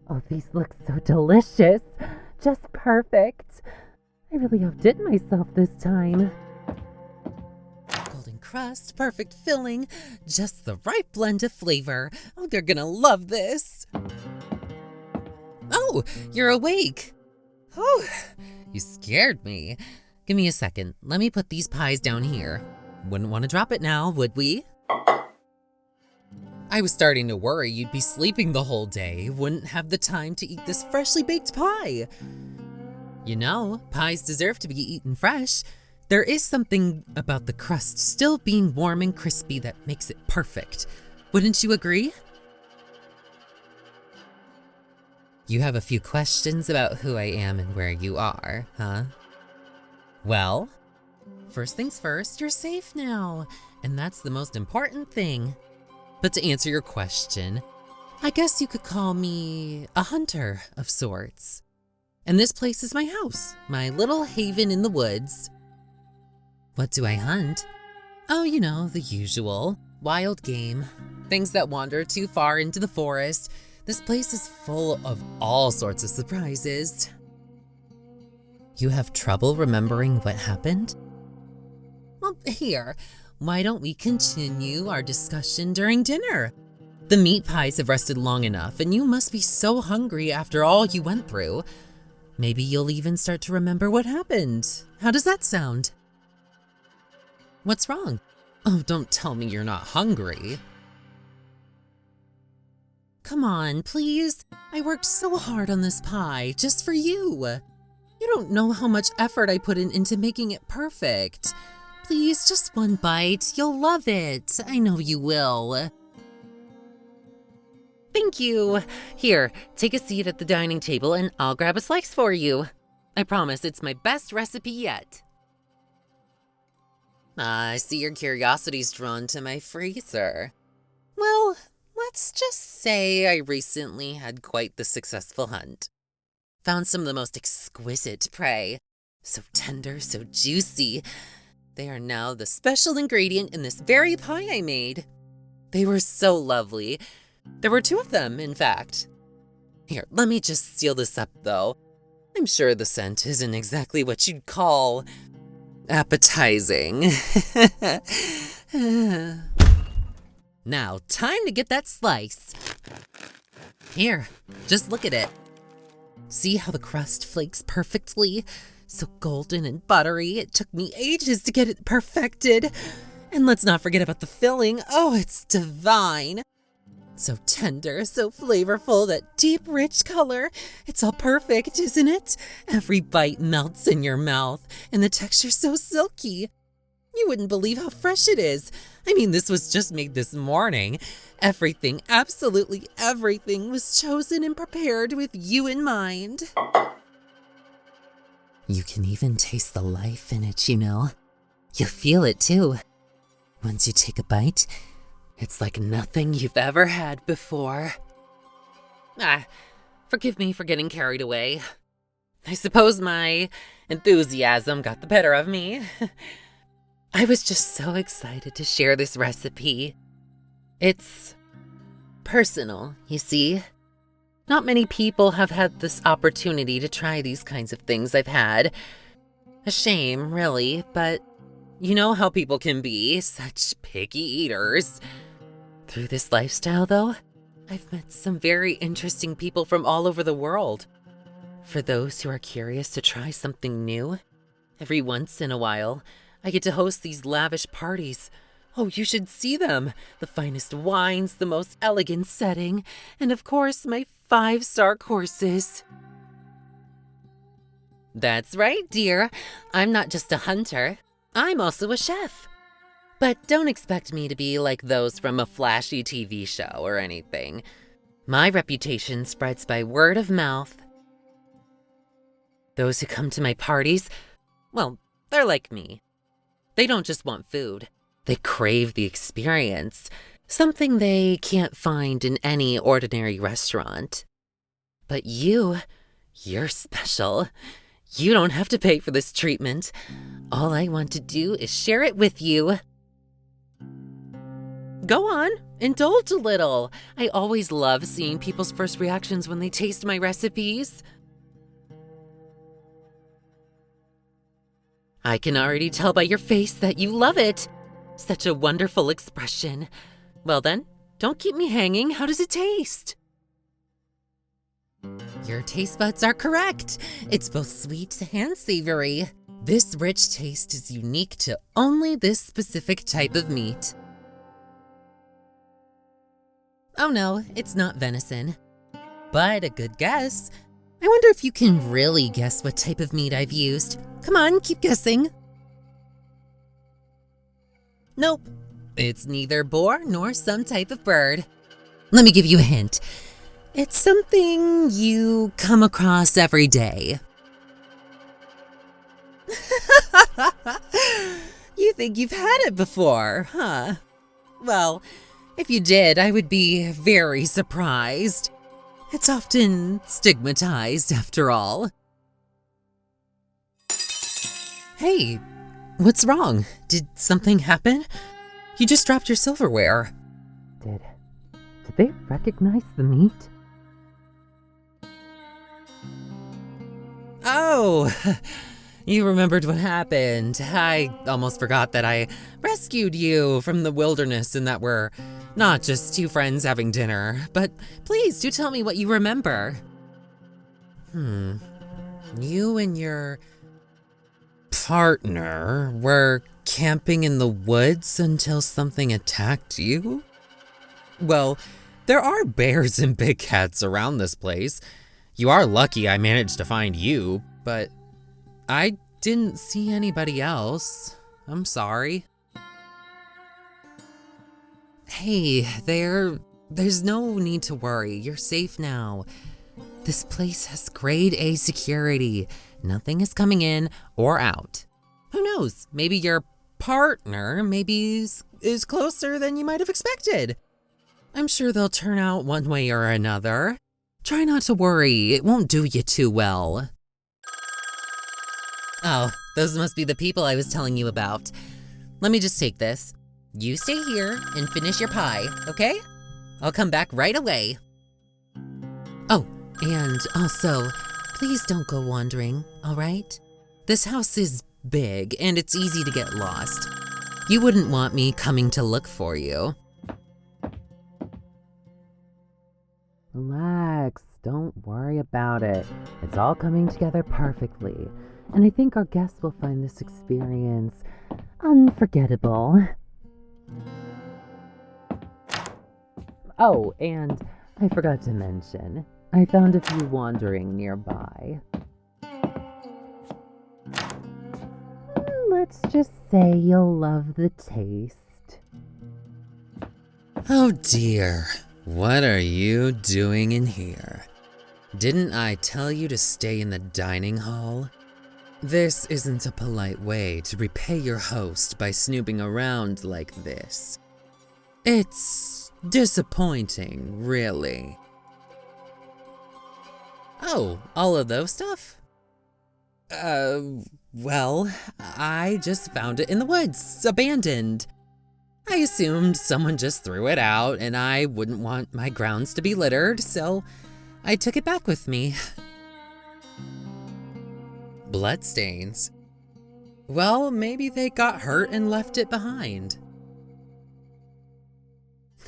Oh, these look so delicious. Just perfect. I really outdid myself this time. Golden crust, perfect filling, just the right blend of flavor. Oh, they're gonna love this. Oh, you're awake. Oh, you scared me. Give me a second. Let me put these pies down here. Wouldn't want to drop it now, would we? I was starting to worry you'd be sleeping the whole day, wouldn't have the time to eat this freshly baked pie. You know, pies deserve to be eaten fresh. There is something about the crust still being warm and crispy that makes it perfect. Wouldn't you agree? You have a few questions about who I am and where you are, huh? Well, first things first, you're safe now, and that's the most important thing. But to answer your question, I guess you could call me a hunter of sorts. And this place is my house, my little haven in the woods. What do I hunt? Oh, you know, the usual. Wild game, things that wander too far into the forest. This place is full of all sorts of surprises. You have trouble remembering what happened? Well, here, why don't we continue our discussion during dinner? The meat pies have rested long enough, and you must be so hungry after all you went through. Maybe you'll even start to remember what happened. How does that sound? What's wrong? Oh, don't tell me you're not hungry. Come on, please. I worked so hard on this pie, just for you. You don't know how much effort I put into making it perfect. Please, just one bite. You'll love it. I know you will. Thank you. Here, take a seat at the dining table and I'll grab a slice for you. I promise it's my best recipe yet. I see your curiosity's drawn to my freezer. Well, let's just say I recently had quite the successful hunt. Found some of the most exquisite prey. So tender, so juicy. They are now the special ingredient in this very pie I made. They were so lovely. There were 2 of them, in fact. Here, let me just seal this up, though. I'm sure the scent isn't exactly what you'd call appetizing. Now, time to get that slice. Here, just look at it. See how the crust flakes perfectly? So golden and buttery, it took me ages to get it perfected. And let's not forget about the filling. Oh, it's divine. So tender, so flavorful, that deep, rich color. It's all perfect, isn't it? Every bite melts in your mouth, and the texture's so silky. You wouldn't believe how fresh it is. I mean, this was just made this morning. Everything, absolutely everything, was chosen and prepared with you in mind. You can even taste the life in it, you know. You feel it, too. Once you take a bite, it's like nothing you've ever had before. Forgive me for getting carried away. I suppose my enthusiasm got the better of me. I was just so excited to share this recipe. It's personal, you see. Not many people have had this opportunity to try these kinds of things I've had. A shame, really, but you know how people can be, such picky eaters. Through this lifestyle, though, I've met some very interesting people from all over the world. For those who are curious to try something new, every once in a while, I get to host these lavish parties. Oh, you should see them. The finest wines, the most elegant setting, and of course, my 5-star courses. That's right, dear. I'm not just a hunter. I'm also a chef. But don't expect me to be like those from a flashy TV show or anything. My reputation spreads by word of mouth. Those who come to my parties, well, they're like me. They don't just want food. They crave the experience, something they can't find in any ordinary restaurant. But you're special. You don't have to pay for this treatment. All I want to do is share it with you. Go on, indulge a little. I always love seeing people's first reactions when they taste my recipes. I can already tell by your face that you love it. Such a wonderful expression. Well then, don't keep me hanging. How does it taste? Your taste buds are correct. It's both sweet and savory. This rich taste is unique to only this specific type of meat. Oh no, it's not venison. But a good guess. I wonder if you can really guess what type of meat I've used. Come on, keep guessing. Nope, it's neither boar nor some type of bird. Let me give you a hint. It's something you come across every day. You think you've had it before, huh? Well, if you did, I would be very surprised. It's often stigmatized, after all. Hey, what's wrong? Did something happen? You just dropped your silverware. Did they recognize the meat? Oh, you remembered what happened. I almost forgot that I rescued you from the wilderness and that we're not just two friends having dinner. But please do tell me what you remember. You and your partner were camping in the woods until something attacked you? Well, there are bears and big cats around this place. You are lucky I managed to find you, but I didn't see anybody else. I'm sorry. Hey, there's no need to worry. You're safe now. This place has grade A security. Nothing is coming in or out. Who knows? Maybe your partner is closer than you might have expected. I'm sure they'll turn out one way or another. Try not to worry. It won't do you too well. Oh, those must be the people I was telling you about. Let me just take this. You stay here and finish your pie, okay? I'll come back right away. Oh, and also, please don't go wandering, all right? This house is big and it's easy to get lost. You wouldn't want me coming to look for you. Relax, don't worry about it. It's all coming together perfectly. And I think our guests will find this experience unforgettable. Oh, and I forgot to mention, I found a few wandering nearby. Let's just say you'll love the taste. Oh dear, what are you doing in here? Didn't I tell you to stay in the dining hall? This isn't a polite way to repay your host by snooping around like this. It's disappointing, really. Oh, all of those stuff? Well, I just found it in the woods, abandoned. I assumed someone just threw it out and I wouldn't want my grounds to be littered, so I took it back with me. Bloodstains? Well, maybe they got hurt and left it behind.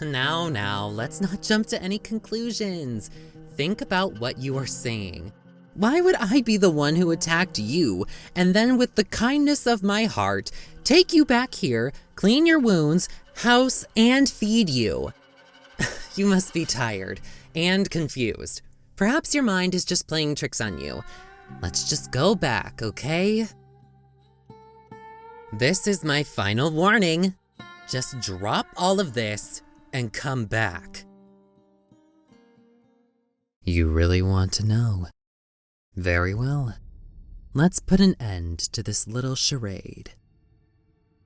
Now, let's not jump to any conclusions. Think about what you are saying. Why would I be the one who attacked you, and then with the kindness of my heart, take you back here, clean your wounds, house, and feed you? You must be tired and confused. Perhaps your mind is just playing tricks on you. Let's just go back, okay? This is my final warning. Just drop all of this and come back. You really want to know? Very well. Let's put an end to this little charade.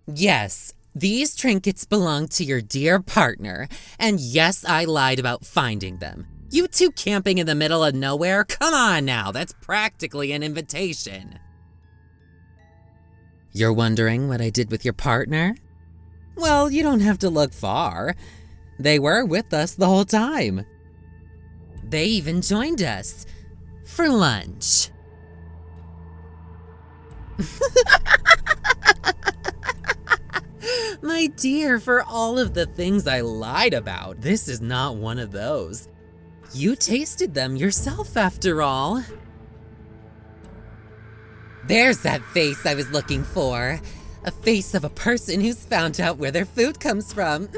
Yes, these trinkets belong to your dear partner, and yes, I lied about finding them. You two camping in the middle of nowhere? Come on now, that's practically an invitation. You're wondering what I did with your partner? Well, you don't have to look far. They were with us the whole time. They even joined us for lunch. My dear, for all of the things I lied about, this is not one of those. You tasted them yourself, after all. There's that face I was looking for. A face of a person who's found out where their food comes from.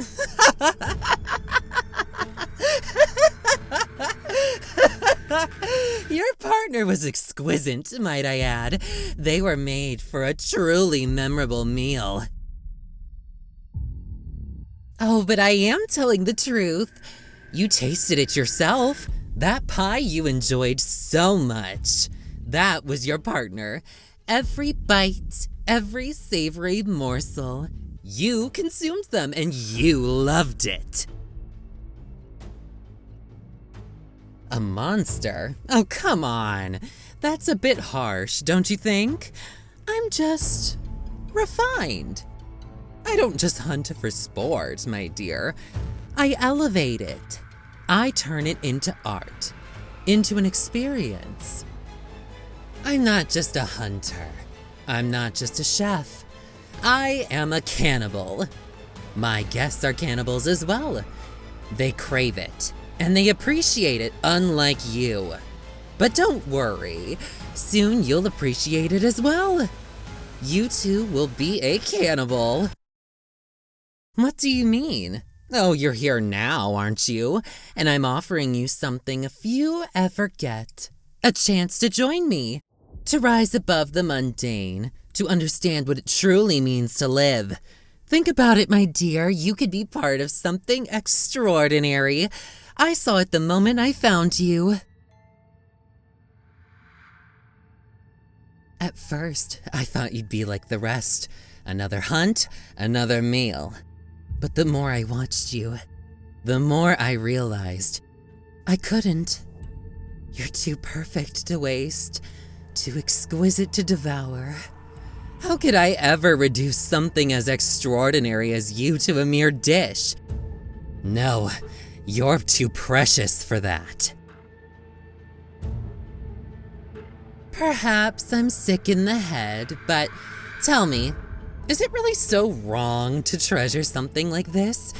Your partner was exquisite, might I add. They were made for a truly memorable meal. Oh, but I am telling the truth. You tasted it yourself. That pie you enjoyed so much. That was your partner. Every bite, every savory morsel. You consumed them and you loved it. A monster? Oh, come on. That's a bit harsh, don't you think? I'm just refined. I don't just hunt for sport, my dear. I elevate it. I turn it into art, into an experience. I'm not just a hunter. I'm not just a chef. I am a cannibal. My guests are cannibals as well. They crave it, and they appreciate it unlike you. But don't worry, soon you'll appreciate it as well. You too will be a cannibal. What do you mean? Oh, you're here now, aren't you? And I'm offering you something few ever get. A chance to join me. To rise above the mundane. To understand what it truly means to live. Think about it, my dear. You could be part of something extraordinary. I saw it the moment I found you. At first, I thought you'd be like the rest. Another hunt, another meal. But the more I watched you, the more I realized I couldn't. You're too perfect to waste, too exquisite to devour. How could I ever reduce something as extraordinary as you to a mere dish? No, you're too precious for that. Perhaps I'm sick in the head, but tell me, is it really so wrong to treasure something like this?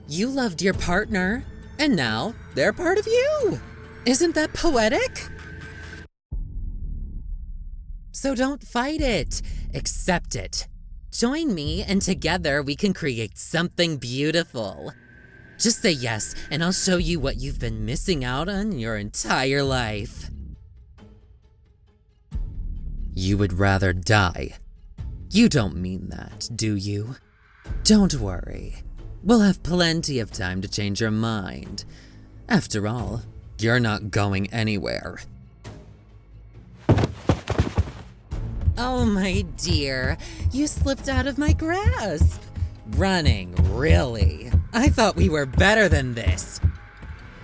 You loved your partner, and now they're part of you. Isn't that poetic? So don't fight it, accept it. Join me, and together we can create something beautiful. Just say yes, and I'll show you what you've been missing out on your entire life. You would rather die. You don't mean that, do you? Don't worry. We'll have plenty of time to change your mind. After all, you're not going anywhere. Oh, my dear, you slipped out of my grasp. Running, really? I thought we were better than this.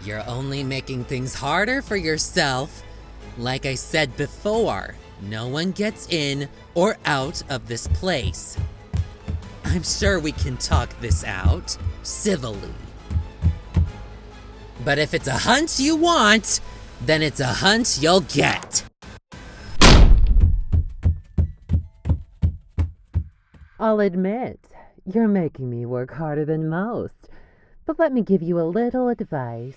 You're only making things harder for yourself. Like I said before, no one gets in or out of this place. I'm sure we can talk this out, civilly. But if it's a hunt you want, then it's a hunt you'll get. I'll admit, you're making me work harder than most, but let me give you a little advice.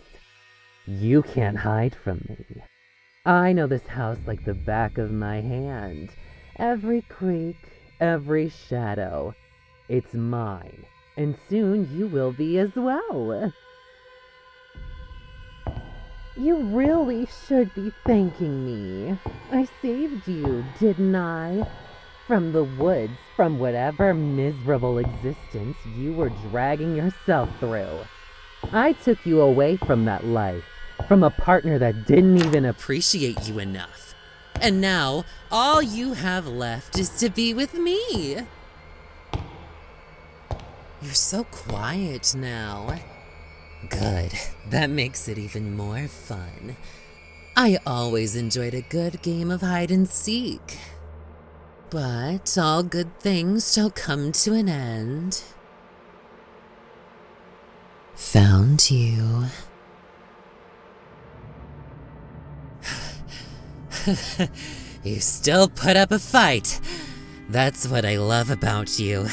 You can't hide from me. I know this house like the back of my hand. Every creak, every shadow. It's mine, and soon you will be as well. You really should be thanking me. I saved you, didn't I? From the woods, from whatever miserable existence you were dragging yourself through. I took you away from that life, from a partner that didn't even Appreciate you enough. And now, all you have left is to be with me. You're so quiet now. Good. That makes it even more fun. I always enjoyed a good game of hide and seek. But all good things shall come to an end. Found you. You still put up a fight. That's what I love about you.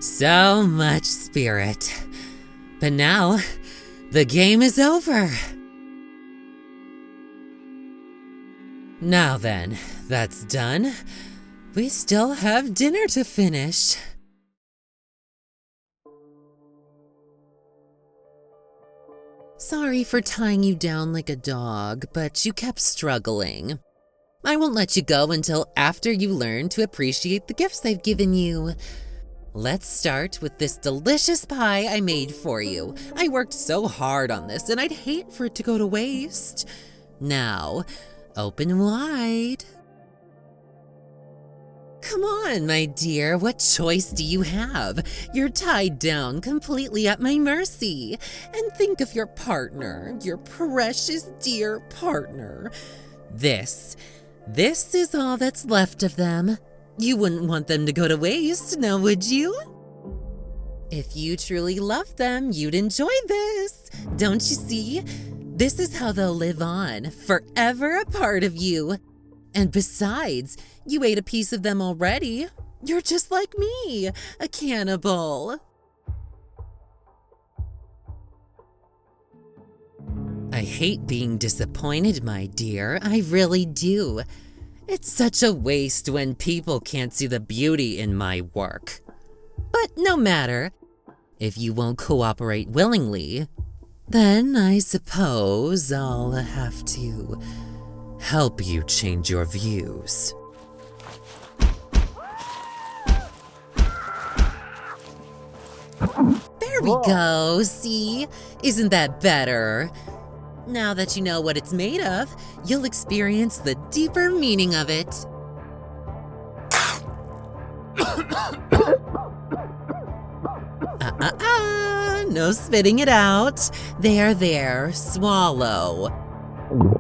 So much spirit. But now, the game is over. Now then, that's done. We still have dinner to finish. Sorry for tying you down like a dog, but you kept struggling. I won't let you go until after you learn to appreciate the gifts I've given you. Let's start with this delicious pie I made for you. I worked so hard on this and I'd hate for it to go to waste. Now, open wide. Come on, my dear, what choice do you have? You're tied down completely at my mercy. And think of your partner, your precious dear partner. This is all that's left of them. You wouldn't want them to go to waste, now would you? If you truly love them, you'd enjoy this. Don't you see? This is how they'll live on, forever a part of you. And besides, you ate a piece of them already. You're just like me, a cannibal. I hate being disappointed, my dear. I really do. It's such a waste when people can't see the beauty in my work. But no matter. If you won't cooperate willingly, then I suppose I'll have to help you change your views. There we go, see? Isn't that better? Now that you know what it's made of, you'll experience the deeper meaning of it. No spitting it out. There, swallow.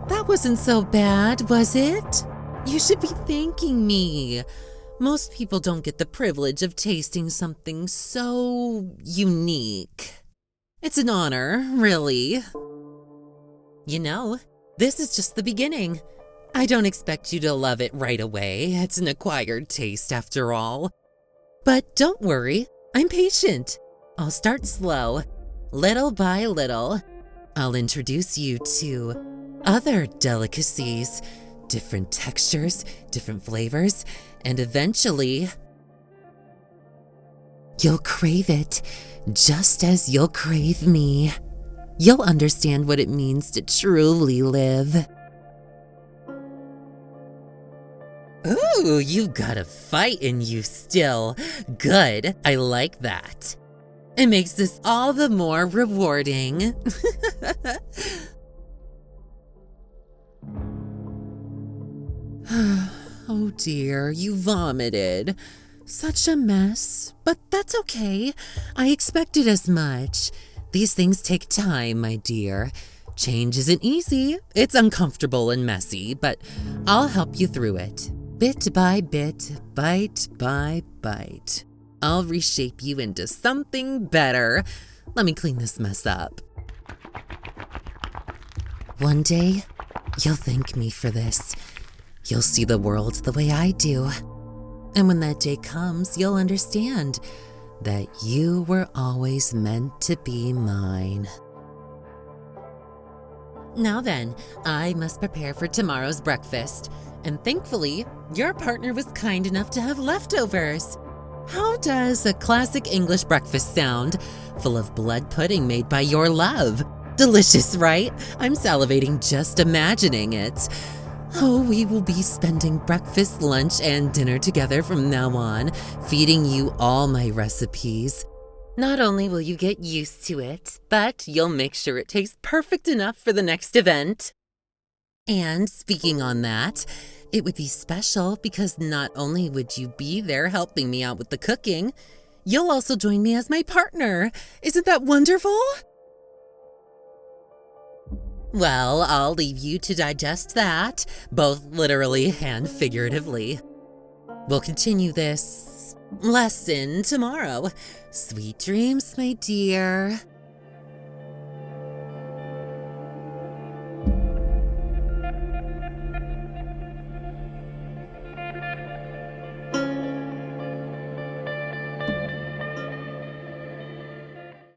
That wasn't so bad, was it? You should be thanking me. Most people don't get the privilege of tasting something so unique. It's an honor, really. You know, this is just the beginning. I don't expect you to love it right away. It's an acquired taste after all. But don't worry, I'm patient. I'll start slow, little by little. I'll introduce you to other delicacies, different textures, different flavors, and eventually, you'll crave it just as you'll crave me. You'll understand what it means to truly live. Ooh, you've got a fight in you still. Good, I like that. It makes this all the more rewarding. Oh dear, you vomited. Such a mess, but that's okay. I expected as much. These things take time, my dear. Change isn't easy. It's uncomfortable and messy, but I'll help you through it. Bit by bit, bite by bite. I'll reshape you into something better. Let me clean this mess up. One day, you'll thank me for this. You'll see the world the way I do. And when that day comes, you'll understand that you were always meant to be mine. Now then, I must prepare for tomorrow's breakfast. And thankfully, your partner was kind enough to have leftovers. How does a classic English breakfast sound? Full of blood pudding made by your love. Delicious, right? I'm salivating just imagining it. Oh, we will be spending breakfast, lunch, and dinner together from now on, feeding you all my recipes. Not only will you get used to it, but you'll make sure it tastes perfect enough for the next event. And speaking on that, it would be special because not only would you be there helping me out with the cooking, you'll also join me as my partner. Isn't that wonderful? Well, I'll leave you to digest that, both literally and figuratively. We'll continue this lesson tomorrow. Sweet dreams, my dear.